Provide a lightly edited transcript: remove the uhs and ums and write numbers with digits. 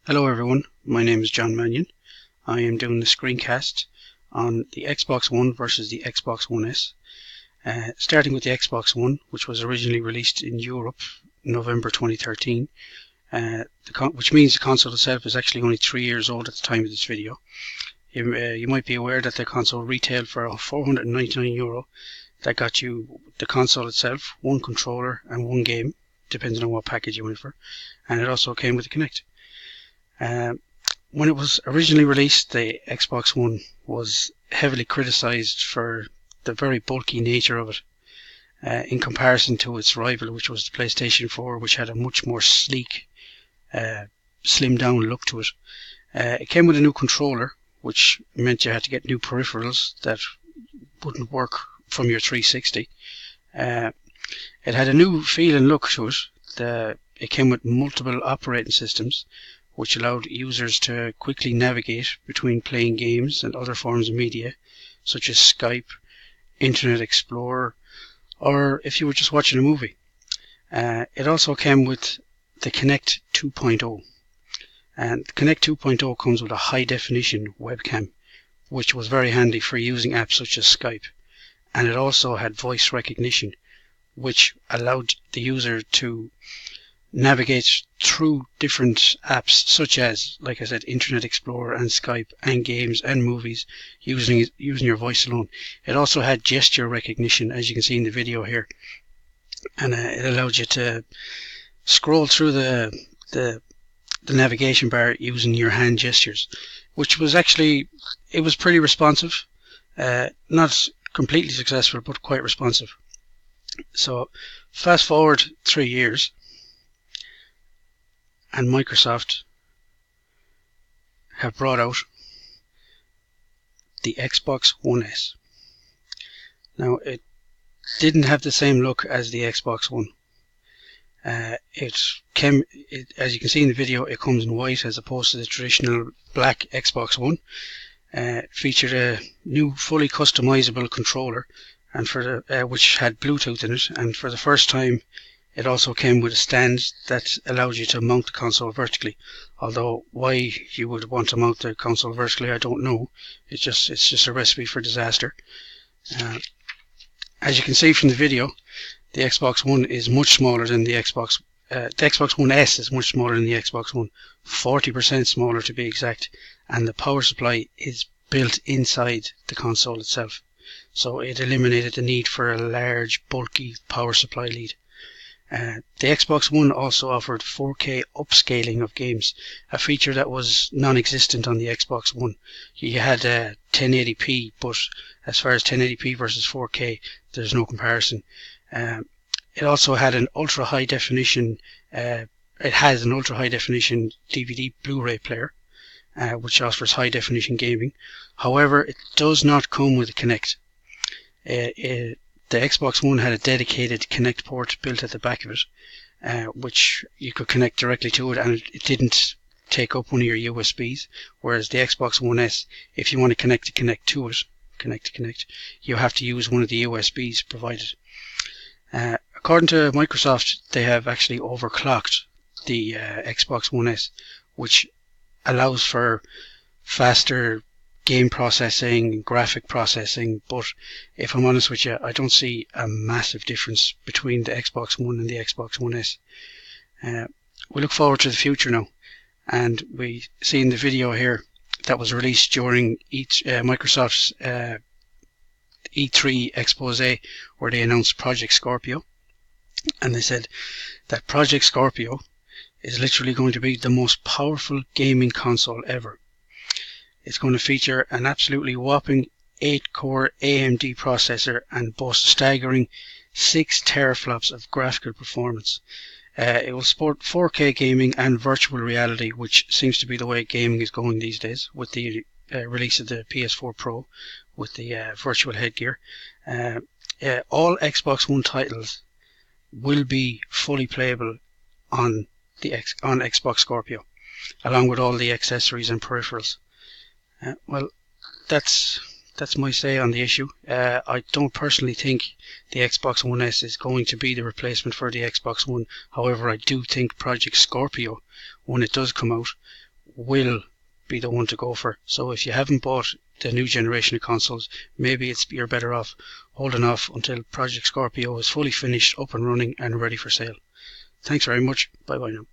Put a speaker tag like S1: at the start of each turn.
S1: Hello everyone, my name is John Mannion. I am doing the screencast on the Xbox One versus the Xbox One S. Starting with the Xbox One, which was originally released in Europe in November 2013, which means the console itself is actually only 3 years old at the time of this video. You might be aware that the console retailed for €499. That got you the console itself, one controller and one game, depending on what package you went for, and it also came with a Kinect. When it was originally released, the Xbox One was heavily criticized for the very bulky nature of it, in comparison to its rival, which was the PlayStation 4, which had a much more sleek, slimmed down look to it. It came with a new controller, which meant you had to get new peripherals that wouldn't work from your 360. It had a new feel and look to it. It came with multiple operating systems, which allowed users to quickly navigate between playing games and other forms of media, such as Skype, Internet Explorer, or if you were just watching a movie. It also came with the Kinect 2.0. And the Kinect 2.0 comes with a high-definition webcam, which was very handy for using apps such as Skype. And it also had voice recognition, which allowed the user to navigate through different apps such as, like I said, Internet Explorer and Skype and games and movies using your voice alone. It also had gesture recognition, as you can see in the video here, and it allowed you to scroll through the navigation bar using your hand gestures, which was actually, it was pretty responsive, not completely successful, but quite responsive. So fast forward 3 years, and Microsoft have brought out the Xbox One S. Now, it didn't have the same look as the Xbox One. As you can see in the video, it comes in white as opposed to the traditional black Xbox One. It featured a new fully customizable controller, and which had Bluetooth in it, and for the first time it also came with a stand that allowed you to mount the console vertically. Although why you would want to mount the console vertically, I don't know. It's just a recipe for disaster. As you can see from the video, the Xbox One is much smaller than the Xbox. The Xbox One S is much smaller than the Xbox One, 40% smaller to be exact, and the power supply is built inside the console itself. So it eliminated the need for a large, bulky power supply lead. The Xbox One also offered 4K upscaling of games, a feature that was non-existent on the Xbox One. You had 1080p, but as far as 1080p versus 4K, there's no comparison. It also had an ultra-high definition. It has an ultra-high definition DVD Blu-ray player, which offers high-definition gaming. However, it does not come with a Kinect. The Xbox One had a dedicated Kinect port built at the back of it, which you could connect directly to it, and it didn't take up one of your USBs, whereas the Xbox One S, if you want to connect to Kinect to it, you have to use one of the USBs provided. According to Microsoft, they have actually overclocked the Xbox One S, which allows for faster game processing, graphic processing, but if I'm honest with you, I don't see a massive difference between the Xbox One and the Xbox One S. We look forward to the future now, and we see in the video here that was released during Microsoft's E3 expose, where they announced Project Scorpio, and they said that Project Scorpio is literally going to be the most powerful gaming console ever. It's going to feature an absolutely whopping 8-core AMD processor and boast a staggering 6 teraflops of graphical performance. It will support 4K gaming and virtual reality, which seems to be the way gaming is going these days, with the release of the PS4 Pro with the virtual headgear. All Xbox One titles will be fully playable on Xbox Scorpio, along with all the accessories and peripherals. Well, that's my say on the issue. I don't personally think the Xbox One S is going to be the replacement for the Xbox One. However, I do think Project Scorpio, when it does come out, will be the one to go for. So if you haven't bought the new generation of consoles, maybe you're better off holding off until Project Scorpio is fully finished, up and running and ready for sale. Thanks very much. Bye bye now.